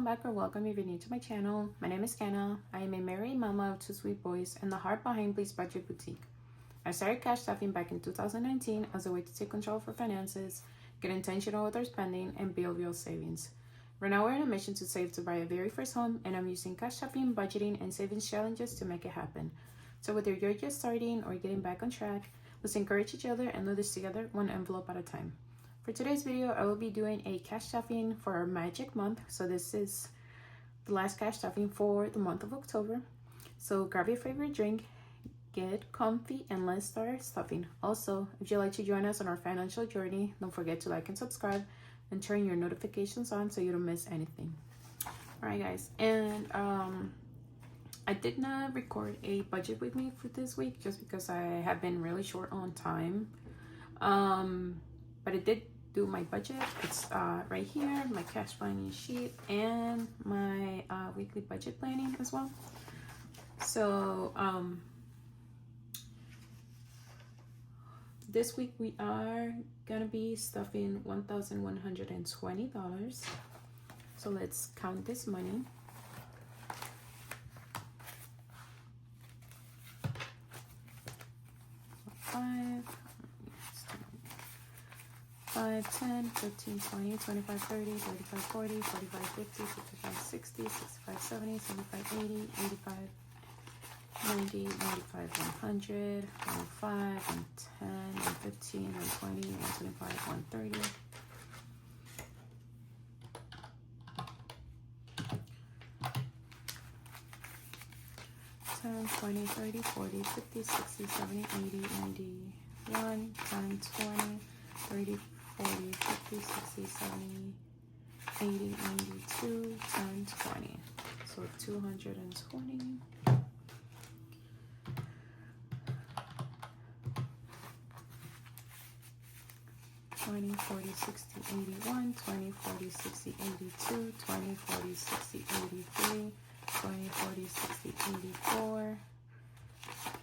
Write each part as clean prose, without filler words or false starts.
back or welcome if you're new to my channel. My name is Kenna. I am a married mama of two sweet boys and the heart behind Bliss Budget Boutique. I started cash stuffing back in 2019 as a way to take control of our finances, get intentional with our spending, and build real savings. Right now we're on a mission to save to buy our very first home, and I'm using cash stuffing, budgeting, and savings challenges to make it happen. So whether you're just starting or getting back on track, let's encourage each other and do this together one envelope at a time. For today's video, I will be doing a cash stuffing for our magic month. So this is the last cash stuffing for the month of October. So grab your favorite drink, get comfy, and let's start stuffing. Also, if you'd like to join us on our financial journey, don't forget to like and subscribe and turn your notifications on so you don't miss anything. All right, guys. And I did not record a budget with me for this week just because I have been really short on time. But I did do my budget. It's right here, my cash planning sheet, and my weekly budget planning as well. So this week we are gonna be stuffing $1,120. So let's count this money. Five, 10, 15, 20, 25, 30, 35, 40, 45, 50, 55, 60, 65, 70, 75, 80, 85, 90, 95, 100, 105, 110, 115, 120, 125, 130. 10, 20, 30, 40, 50, 60, 70, 80, 91, 10, 20, 30, 40, 50, 60, 70, 80, 92, 10, 20. So 220. 20, 40, 60, 81, 20, 40, 60, 82, 20, 40, 60, 83, 20, 40, 60, 84,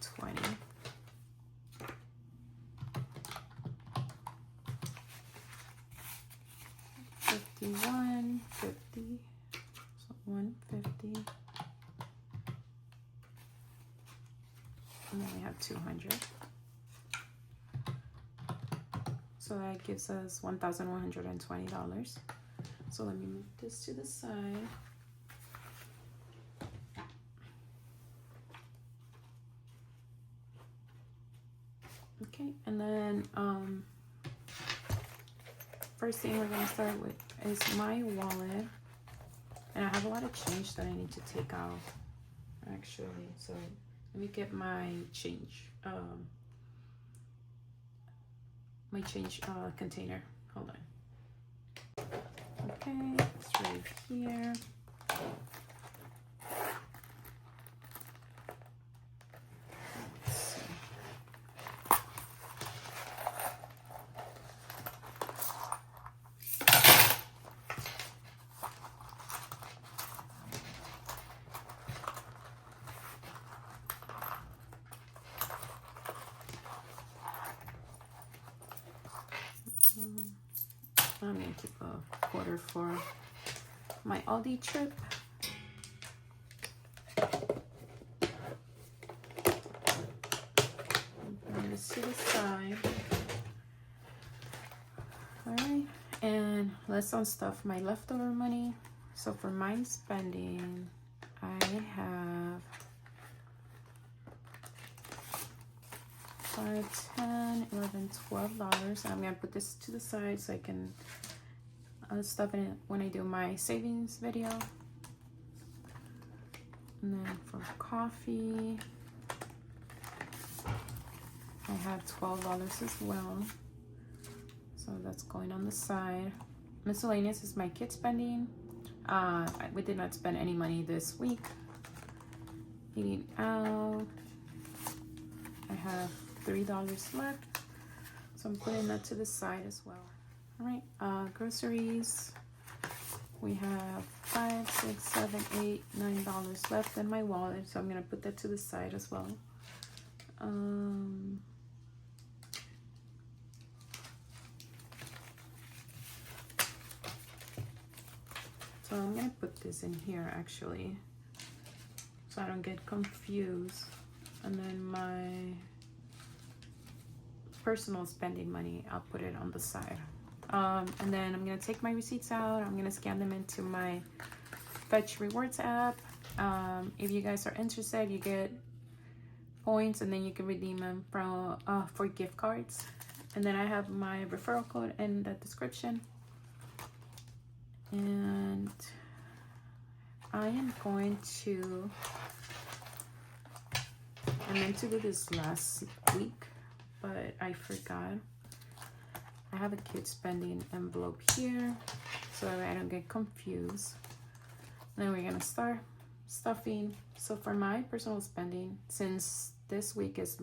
20. 51, 50, so 150, and then we have 200. So that gives us $1,120. So let me move this to the side. Okay, and then first thing we're gonna start with is my wallet, and I have a lot of change that I need to take out actually. So let me get my change container. Hold on. Okay, it's right here. I'm gonna keep a quarter for my Aldi trip. Bring this to the side. Alright, and let's unstuff my leftover money. So for my spending, I have 5, 10, 11, $12, and I'm gonna put this to the side so I can stuff in it when I do my savings video. And then for coffee, I have $12 as well, so that's going on the side. Miscellaneous is my kid spending. We did not spend any money this week. Eating out, I have $3 left, so I'm putting that to the side as well. All right, groceries, we have $5, $6, $7, $8, $9 left in my wallet, so I'm gonna put that to the side as well. So So I'm gonna put this in here actually, so I don't get confused. And then my personal spending money, I'll put it on the side. And then I'm gonna take my receipts out. I'm gonna scan them into my Fetch Rewards app. If you guys are interested, you get points and then you can redeem them from for gift cards. And then I have my referral code in the description. And I am going to, I meant to do this last week, but I forgot. I have a kid spending envelope here so that I don't get confused. Then we're gonna start stuffing. So for my personal spending, since this week is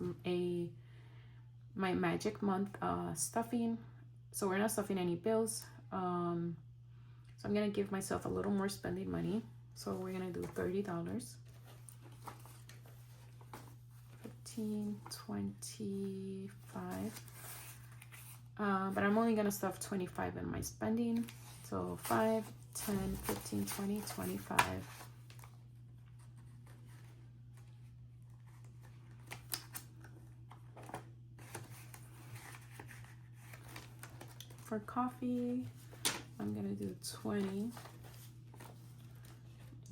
my magic month, stuffing, so we're not stuffing any bills. So I'm gonna give myself a little more spending money. So we're gonna do $30, 15, 25. But I'm only gonna stuff 25 in my spending. So 5, 10, 15, 20, 25. For coffee, I'm gonna do 20.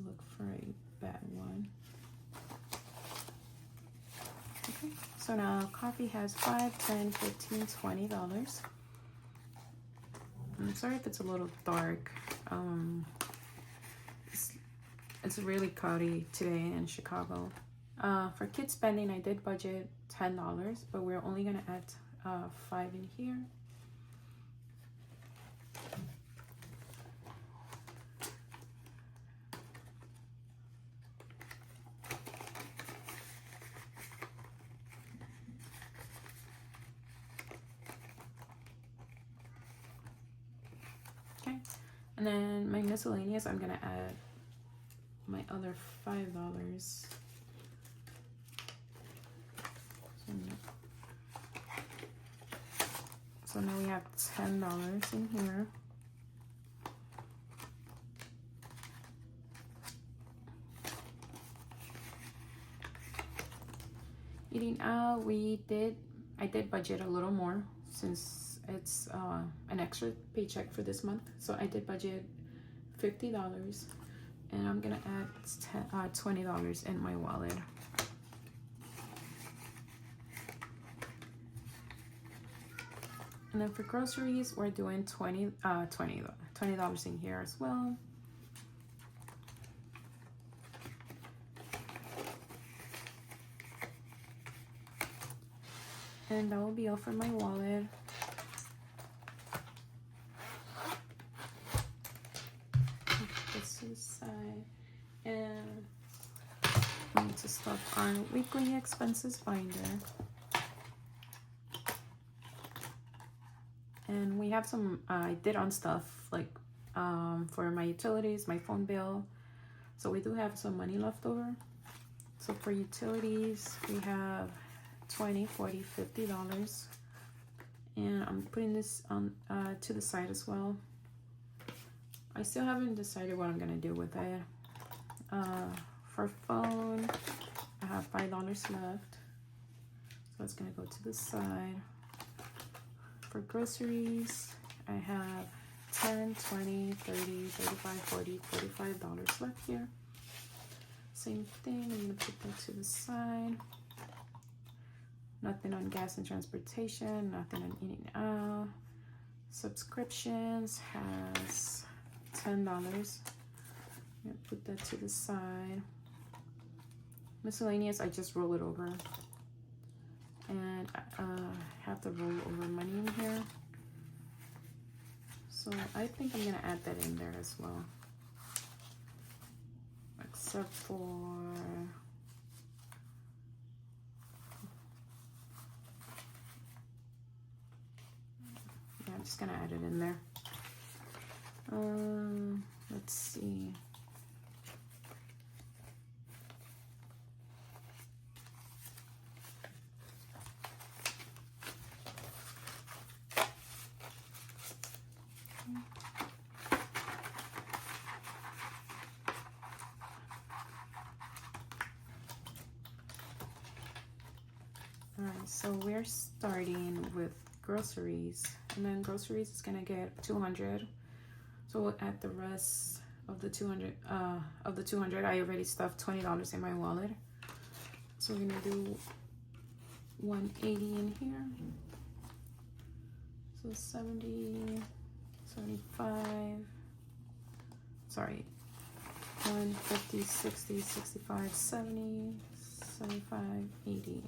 Look for a bad one. Okay, so now coffee has 5, 10, 15, $20. I'm sorry if it's a little dark. It's really cloudy today in Chicago. For kids spending, I did budget $10, but we're only gonna add 5 in here. Okay, and then my miscellaneous, I'm gonna add my other $5. So now we have $10 in here. Eating out, I did budget a little more since it's an extra paycheck for this month. So I did budget $50, and I'm gonna add $20 in my wallet. And then for groceries, we're doing $20 in here as well. And that will be all for my wallet. Put this to the side. And I need to stuff our weekly expenses binder. And we have some, I did on stuff like for my utilities, my phone bill. So we do have some money left over. So for utilities, we have $20, $40, $50. And I'm putting this on to the side as well. I still haven't decided what I'm gonna do with it. For phone, I have $5 left. So it's gonna go to the side. For groceries, I have $10, $20, $30, $35, $40, $45 left here. Same thing, I'm gonna put that to the side. Nothing on gas and transportation, nothing on eating out. Subscriptions has $10. I'm gonna put that to the side. Miscellaneous, I just roll it over. And have the roll over money in here. So I think I'm gonna add that in there as well. Except for, yeah, I'm just gonna add it in there. Let's see. Alright, so we're starting with groceries, and then groceries is gonna get 200. So we'll add the rest of the 200. I already stuffed $20 in my wallet, so we're gonna do 180 in here. So 70, 75. Sorry, 150, 60, 65, 70, 75, 80.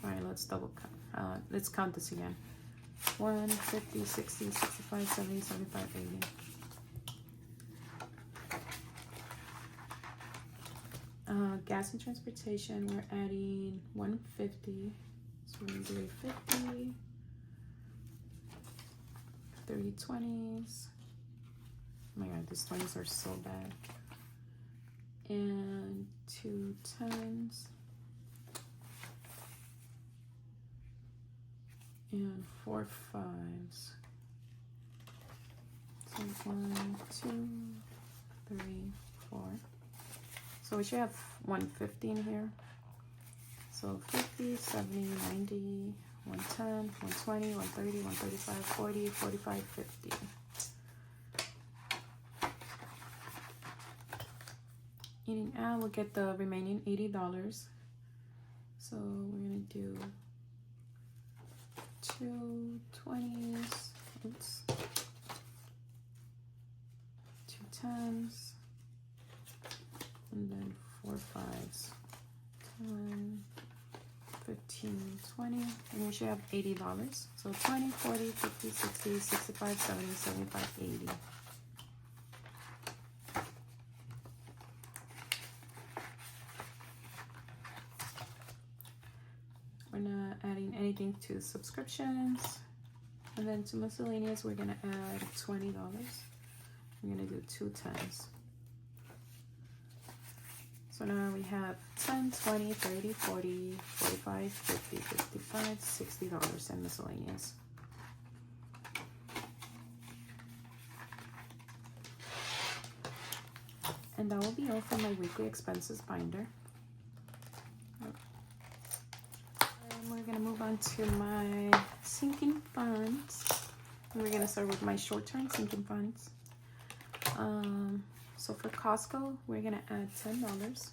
All right, let's double count. Let's count this again. 150, 60, 65, 70, 75, 80. Gas and transportation, we're adding 150. So we're gonna do 50, 30 20s. Oh my god, these 20s are so bad. And 2 10s. And 4 5s. So 1, 2, 3, 4. So we should have 150 in here. So 50, 70, 90, 110, 120, 130, 135, 40, 45, 50. Eating out, we'll get the remaining $80. So we're gonna do 2 20s, oops, 2 10s, and then 4 5s, 10, 15, 20, and we should have $80. So 20, 40, 50, 60, 65, 70, 75, 80. We're not adding anything to subscriptions. And then to miscellaneous, we're gonna add $20. We're gonna do 2 10s. So now we have 10, 20, 30, 40, 45, 50, 55, $60 in miscellaneous. And that will be all for my weekly expenses binder. We're gonna move on to my sinking funds. And we're gonna start with my short-term sinking funds. So for Costco, we're gonna add $10.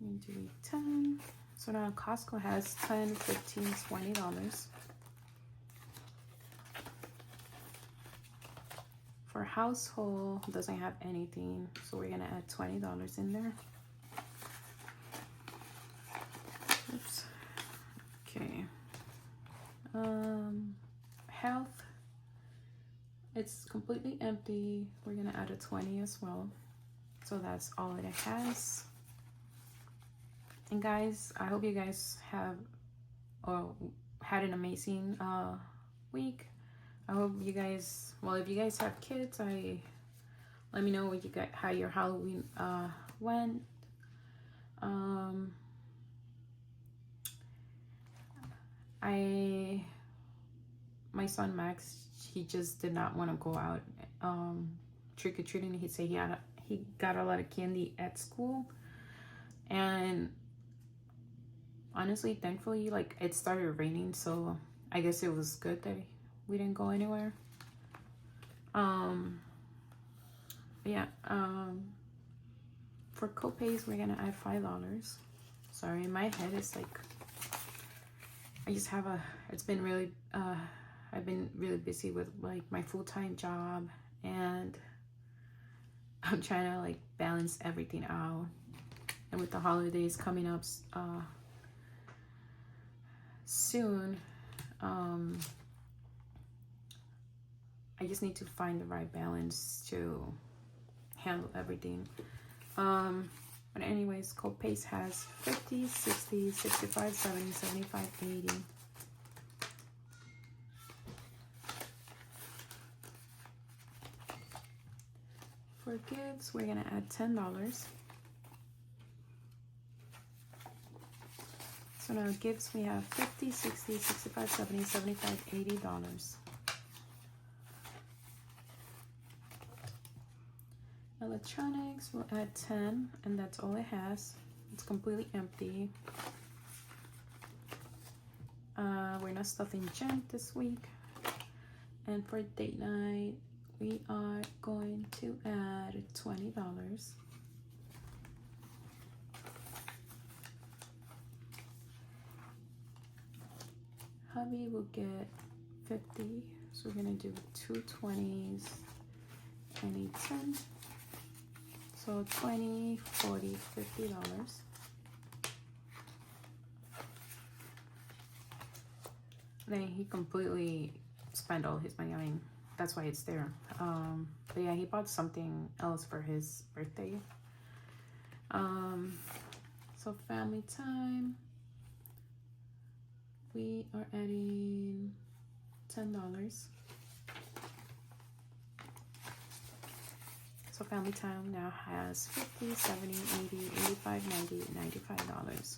I'm doing 10. So now Costco has $10, $15, $20. For household, doesn't have anything, so we're gonna add $20 in there. Oops. Okay. Health, it's completely empty. We're gonna add a 20 as well. So that's all it has. And guys, I hope you guys have had an amazing week. I hope you guys, well, if you guys have kids, let me know what you got, how your Halloween went. My son Max, he just did not want to go out trick-or-treating. He said he got a lot of candy at school, and honestly, thankfully, like, it started raining, so I guess it was good that we didn't go anywhere. Yeah, for copays, we're gonna add $5. Sorry, my head is like, I just have it's been really, I've been really busy with like my full-time job, and I'm trying to like balance everything out. And with the holidays coming up soon, I just need to find the right balance to handle everything. But anyways, copays has 50, 60, 65, 70, 75, 80. For gifts, we're gonna add $10. So now gifts, we have 50, 60, 65, 70, 75, $80. Electronics, we'll add 10, and that's all it has. It's completely empty. We're not stuffing junk this week. And for date night, we are going to add $20. Hubby will get 50, so we're gonna do 2 20s and a 10. So 20, 40, $50. Then he completely spent all his money. I mean, that's why it's there. But yeah, he bought something else for his birthday. So family time, we are adding $10. So family time now has 50, 70, 80, 85, 90, $95.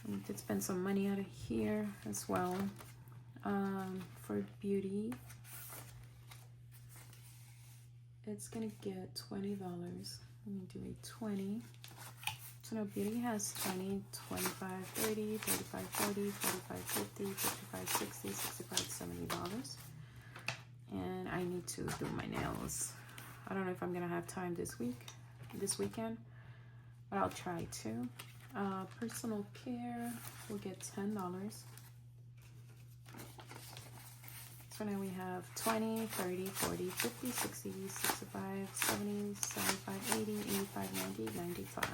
We did spend some money out of here as well. For beauty, it's gonna get $20. Let me do a 20. So now beauty has 20, 25, 30, 35, 40, 45, 50, 55, 60, 65, $70. And I need to do my nails. I don't know if I'm gonna have time this weekend, but I'll try to. Personal care will get $10. So now we have 20, 30, 40, 50, 60, 65, 70, 75, 80, 85, 90, 95.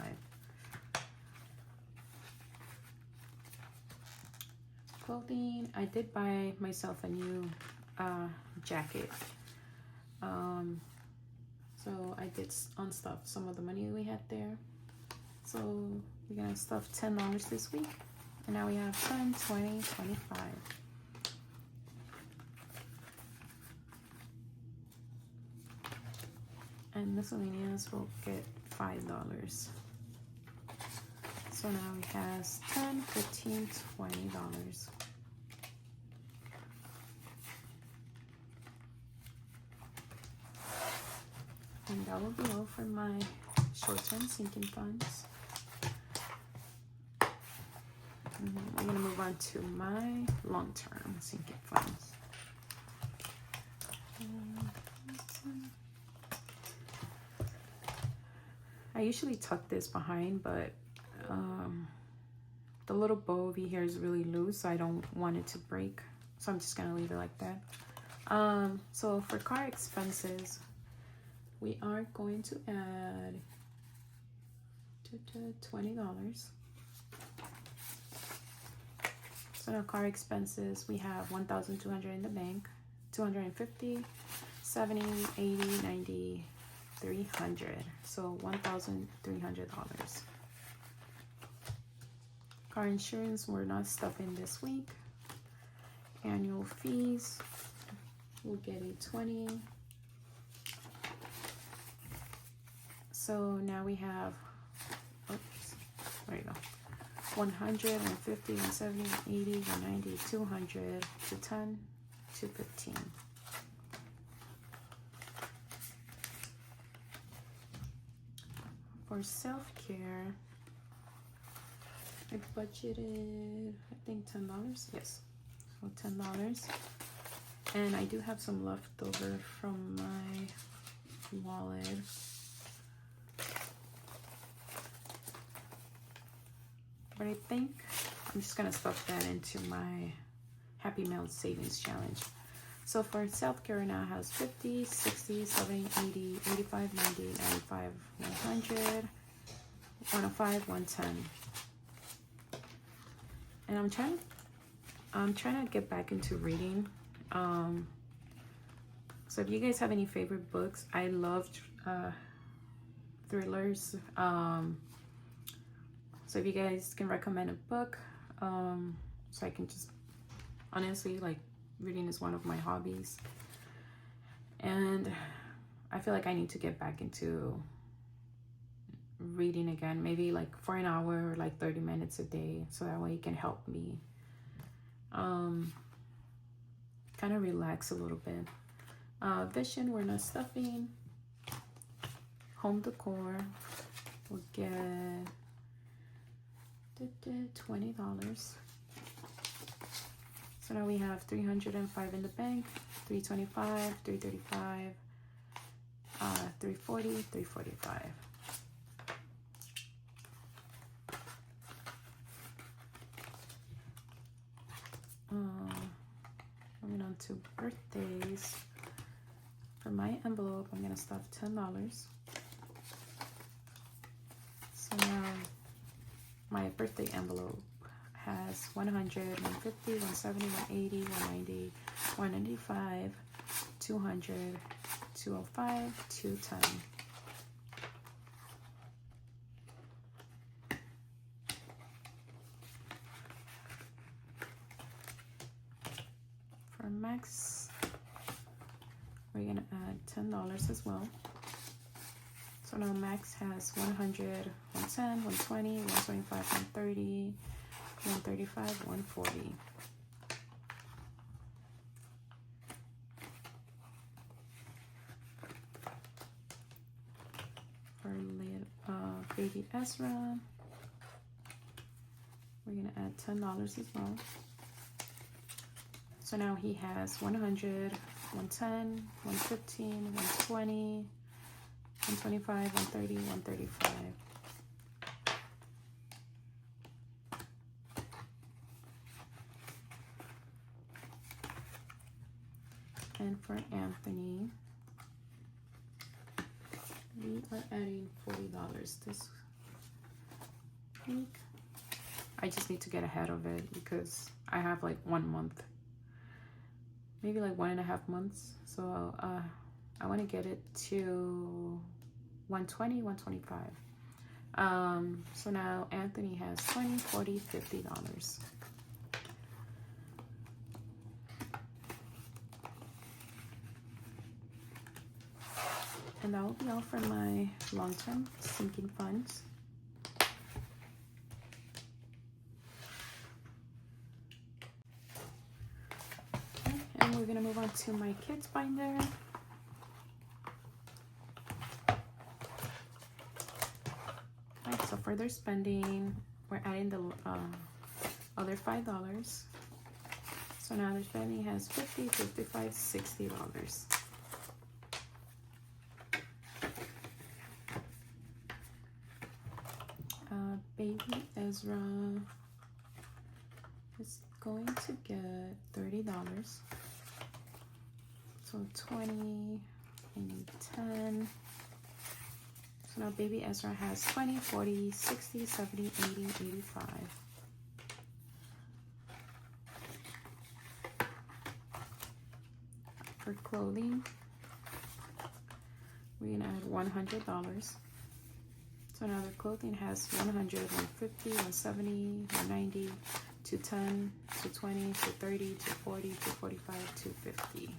Clothing, I did buy myself a new jacket. So I did unstuff some of the money we had there. So we're gonna stuff $10 this week. And now we have 10, 20, 25. And miscellaneous will get $5. So now we have 10, 15, $20. And that will be all for my short-term sinking funds. I'm gonna move on to my long-term sinking funds. I usually tuck this behind, but the little bow over here is really loose, so I don't want it to break. So I'm just gonna leave it like that. So for car expenses, we are going to add $20. So now car expenses, we have $1,200 in the bank, 250, 70, 80, 90, 300. So $1,300. Car insurance, we're not stuffing this week. Annual fees, we'll get a 20. So now we have, oops, there you go. 150, 170, 80, 190, 200, 210, 215. For self-care, I budgeted, I think $10. Yes, so $10. And I do have some left over from my wallet. But I think I'm just gonna stuff that into my Happy Meal Savings Challenge. So for self-care now has 50, 60, 70, 80, 85, 90, 95, 100, 105, 110. And I'm trying to get back into reading. So if you guys have any favorite books, I love thrillers. So if you guys can recommend a book, so I can just, honestly, like, reading is one of my hobbies. And I feel like I need to get back into reading again, maybe like for an hour or like 30 minutes a day, so that way it can help me kind of relax a little bit. Vision, we're not stuffing. Home decor, will get $20. So now we have 305 in the bank, 325, 335, 340, 345. Moving on to birthdays. For my envelope, I'm gonna stuff $10. So now my birthday envelope has 100, 150, 170, 180, 190, 195, 200, 205, 210. For Max, we're gonna add $10 as well. So now Max has 100, 110, 120, 125, 130, 135, 140. For baby Ezra, we're gonna add $10 as well. So now he has 100, 110, 115, 120, 125, 130, 135. And for Anthony, we are adding $40 this week. I just need to get ahead of it because I have like 1 month, maybe like 1.5 months. So I want to get it to 120, 125. So now Anthony has $20, $40, $50. And that will be all for my long-term sinking funds. Okay, and we're gonna move on to my kids binder. Alright, so for their spending, we're adding the other $5. So now their spending has $50, $55, $60. Baby Ezra is going to get $30. So 20 and 10. So now baby Ezra has 20, 40, 60, 70, 80, 85. For clothing, we're gonna add $100. So now their clothing has 100, 150, 170, 190, 210, 220, 230, 240, 245, 250.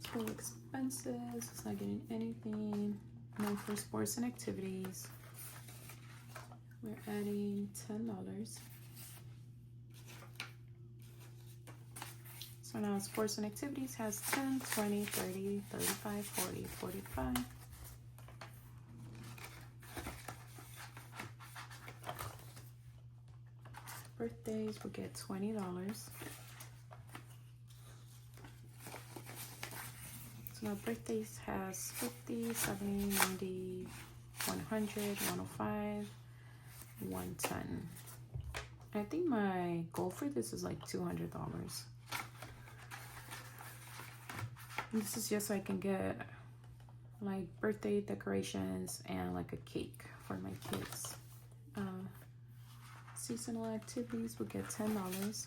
School expenses, it's not getting anything. And then for sports and activities, we're adding $10. So now sports and activities has 10, 20, 30, 35, 40, 45. Birthdays will get $20. So now birthdays has 50, 70, 90, 100, 105, 110. I think my goal for this is like $200. This is just so I can get like birthday decorations and like a cake for my kids. Seasonal activities will get $10.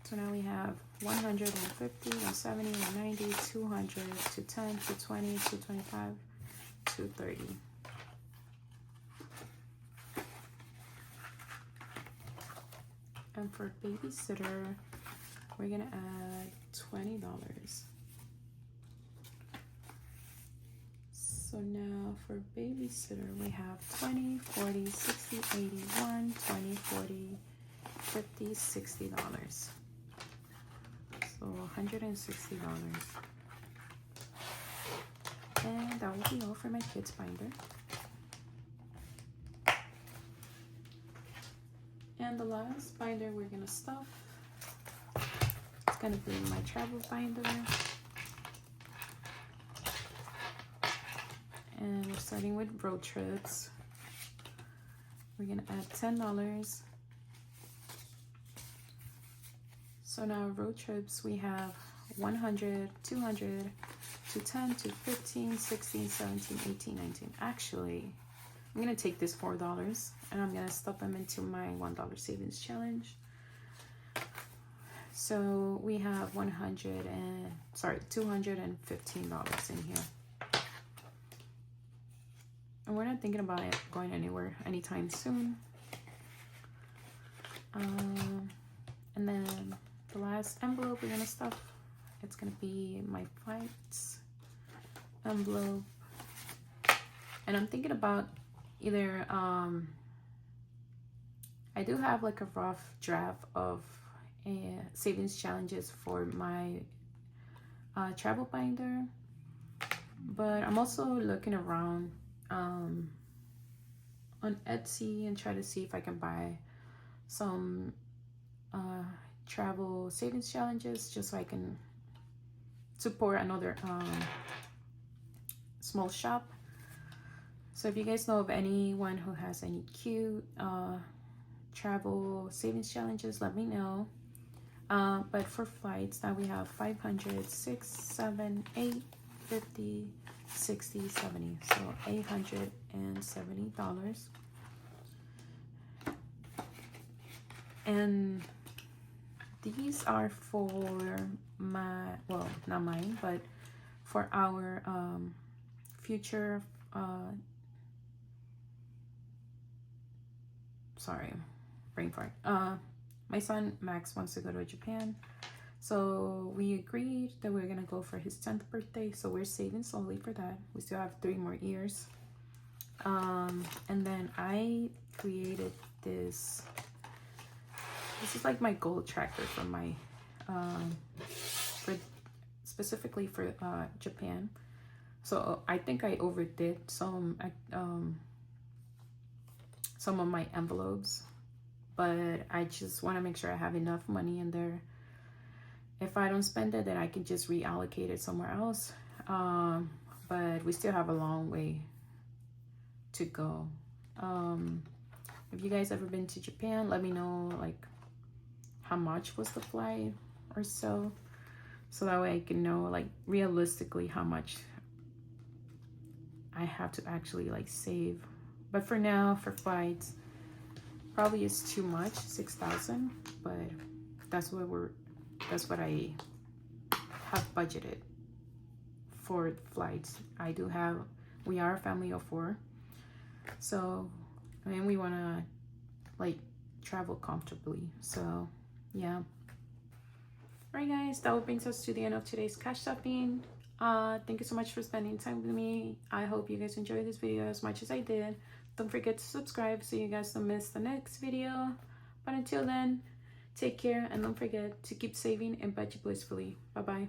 So now we have 100, 150, 170, 190, 200, 210, 220, 225, 230. And for babysitter, we're gonna add $20. So now for babysitter, we have 20, 40, 60, 80, 1, 20, 40, $50, $60. So $160. And that will be all for my kids binder. And the last binder we're gonna stuff, it's gonna be my travel binder. And we're starting with road trips. We're gonna add $10. So now road trips, we have 100, 200, 210, 215, 16, 17, 18, 19. Actually, I'm gonna take this $4 and I'm gonna stuff them into my $1 savings challenge. So we have $215 in here. And we're not thinking about it going anywhere anytime soon. And then the last envelope we're gonna stuff, it's gonna be my flights envelope. And I'm thinking about either, I do have like a rough draft of savings challenges for my travel binder, but I'm also looking around on Etsy and try to see if I can buy some travel savings challenges just so I can support another small shop. So if you guys know of anyone who has any cute travel savings challenges, let me know. But for flights, now we have 500, 6, 7, 8, 50, 60, 70. So $870. And these are for my, well, not mine, but for our future, sorry, brain fart. My son Max wants to go to Japan, so we agreed that we're gonna go for his 10th birthday. So we're saving slowly for that. We still have 3 more years. And then I created this. This is like my goal tracker for my, specifically for Japan. So I think I overdid some of my envelopes, but I just want to make sure I have enough money in there. If I don't spend it, then I can just reallocate it somewhere else. But we still have a long way to go. If you guys ever been to Japan, let me know like how much was the flight or so that way I can know like realistically how much I have to actually like save. But for now, for flights, probably is too much, 6,000, but that's what I have budgeted for flights. We are a family of 4, so I mean we want to like travel comfortably. So yeah. Alright guys, that brings us to the end of today's cash stuffing. Thank you so much for spending time with me. I hope you guys enjoyed this video as much as I did. Don't forget to subscribe so you guys don't miss the next video. But until then, take care and don't forget to keep saving and budget blissfully. Bye bye.